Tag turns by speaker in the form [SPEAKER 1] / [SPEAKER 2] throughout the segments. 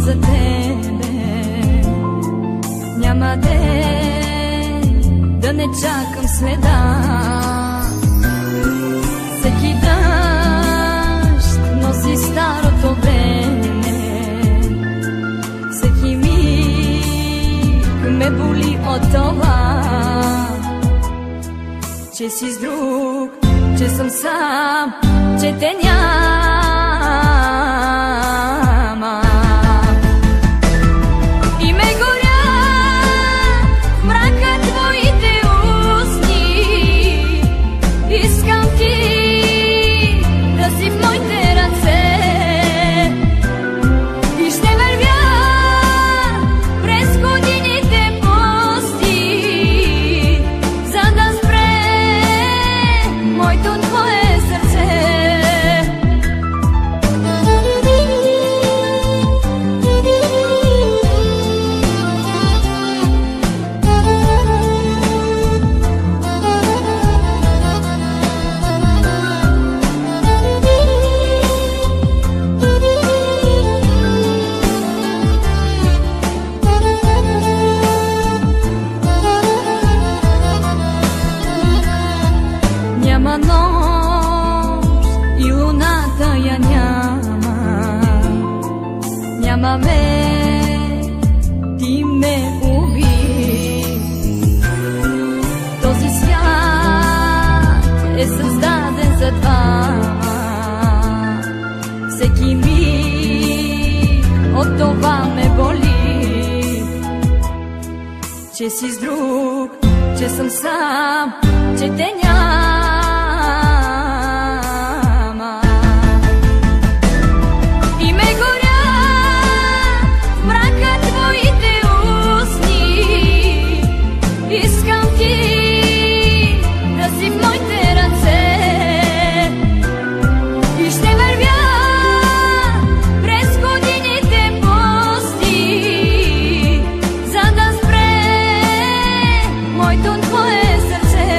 [SPEAKER 1] за тебе. Няма ден да не чакам следа. Всеки дъжд носи старото време. Всеки миг ме боли от това, че си с друг, че съм сам, че те няма. И ме горя в мрака твоите устни. Искам ти да си в моите ръце и ще вървя през годините пусти, за да спре моето твое сърце. Няма нощ и луната я няма. Няма ме, ти ме уби. Този свят е създаден за двама. Всеки миг от това ме боли, че си с друг, че съм сам, че те няма. И ме горя в мрака твоите устни. Искам ти да си в моите ръце и ще вървя през годините пусти, за да спре моето твое сърце.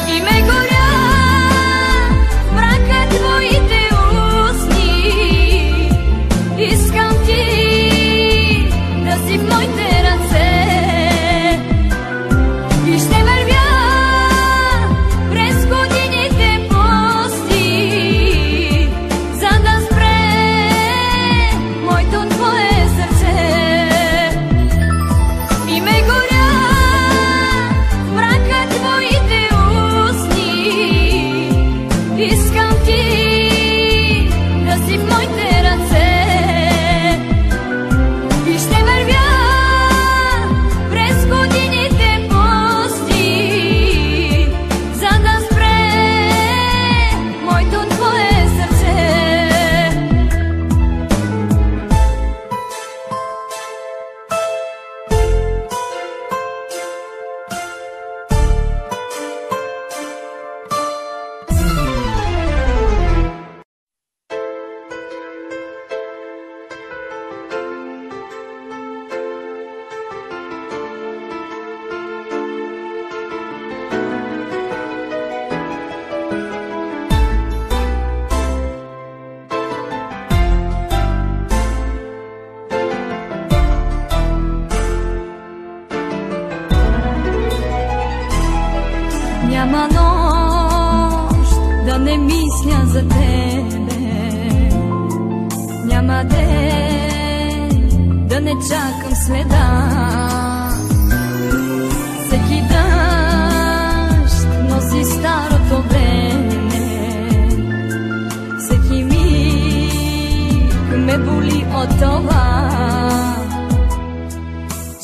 [SPEAKER 1] И ме горя в мрака твоите устни. Искам ти да си в моите ръце и ще вървя през годините пусти, за да спре моето твое сърце. И ме горя в мрака твоите устни. Искам ти да си в моите ръце и ще вървя през годините пусти, за да спре моето твое сърце. Няма нощ да не мисля за тебе. Няма ден да не чакам следа. Всеки дъжд носи старото време. Всеки миг ме боли от това,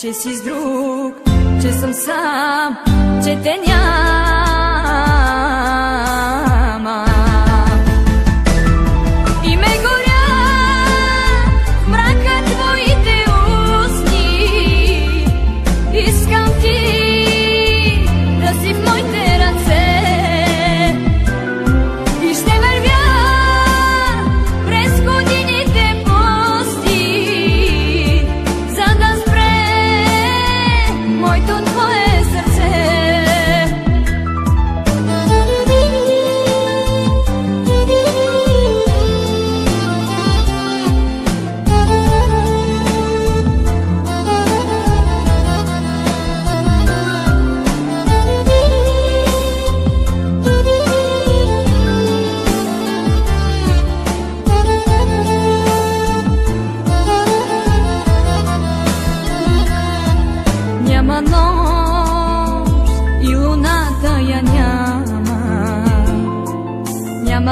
[SPEAKER 1] че си с друг, че съм сам, че те няма. И ме горя в мрака твоите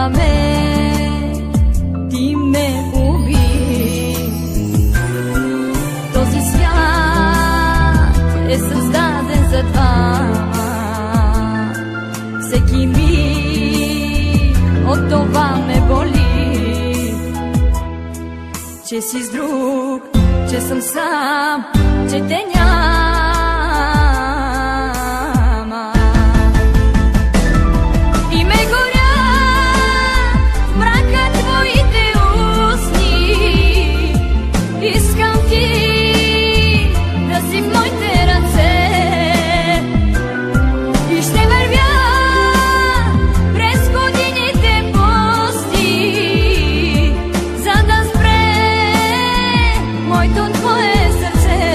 [SPEAKER 1] Няма ме, ти ме уби. Този свят е създаден за двама. Всеки миг от това ме боли, че си с друг, че съм сам, че те няма. И ме горя в мрака твоите устни. Искам ти да си в моите ръце и ще вървя през годините пусти, за да спре моето твое сърце.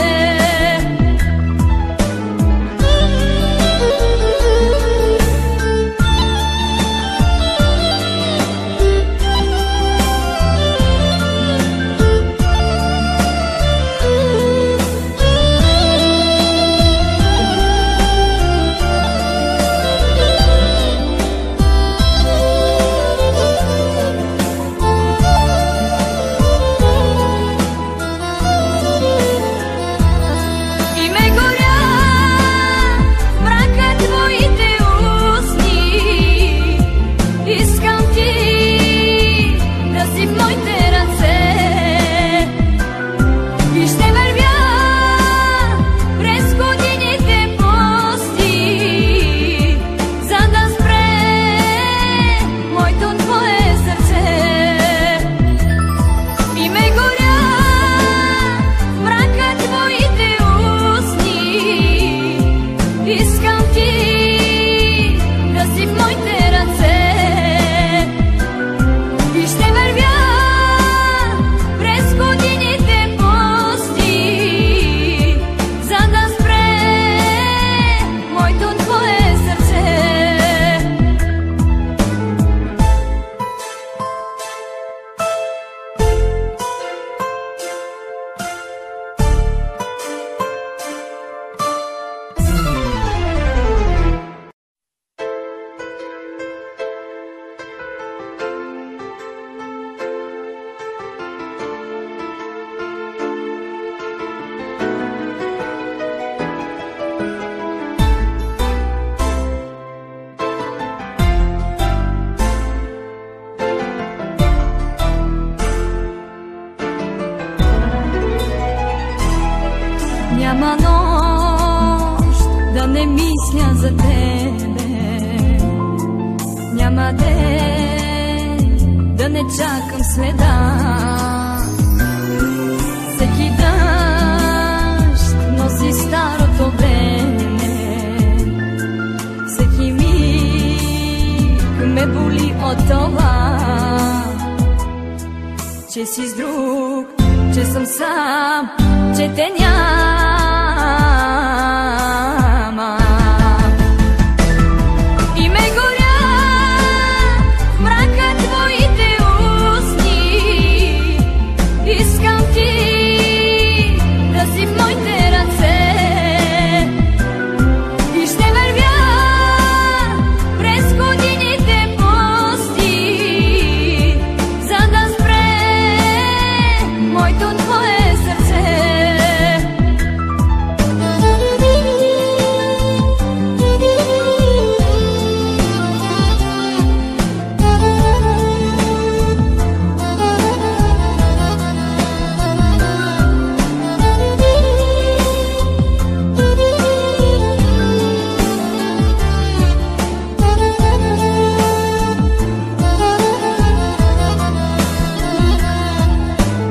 [SPEAKER 1] Няма нощ да не мисля за тебе, няма ден да не чакам следа. Всеки дъжд носи старото време, всеки миг ме боли от това, че си с друг, че съм сам, че те няма. И ме горя в мрака твоите устни. Искам ти да си в моите ръце и ще вървя през годините пусти, за да спре моето твое сърце.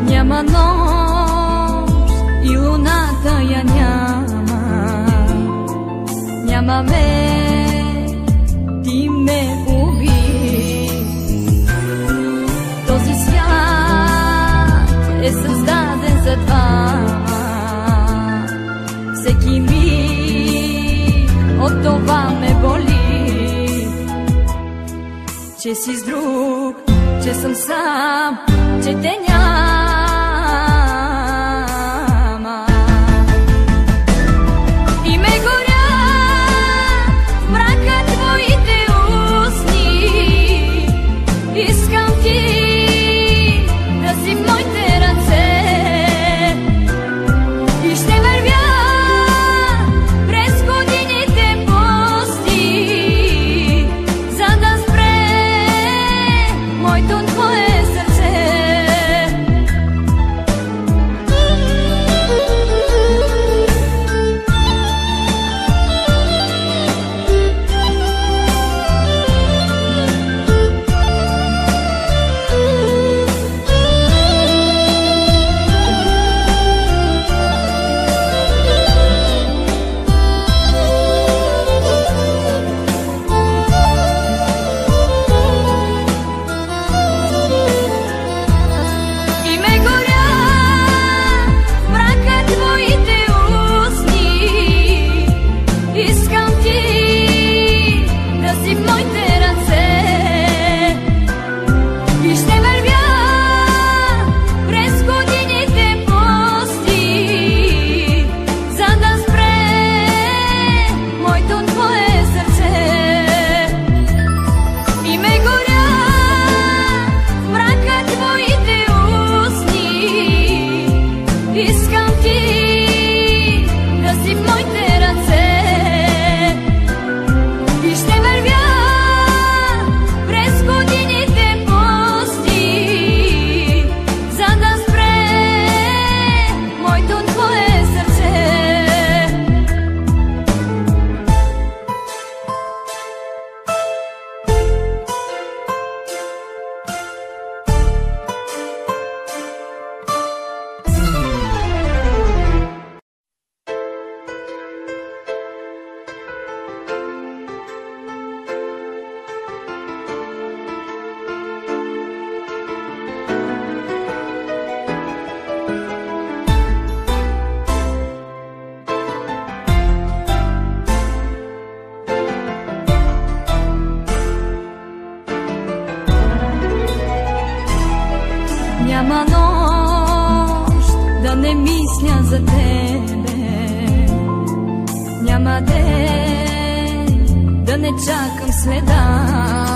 [SPEAKER 1] Няма нощ и луната я няма, няма ме, ти ме уби. Този свят е създаден за двама. Всеки миг от това ме боли, че си с друг, че съм сам, че те няма. И ме горя в мрака твоите устни. ти да си в моите ръце и ще вървя през годините пусти, за да спре моето твое сърце. Няма нощ да не мисля за тебе, няма ден да не чакам следа.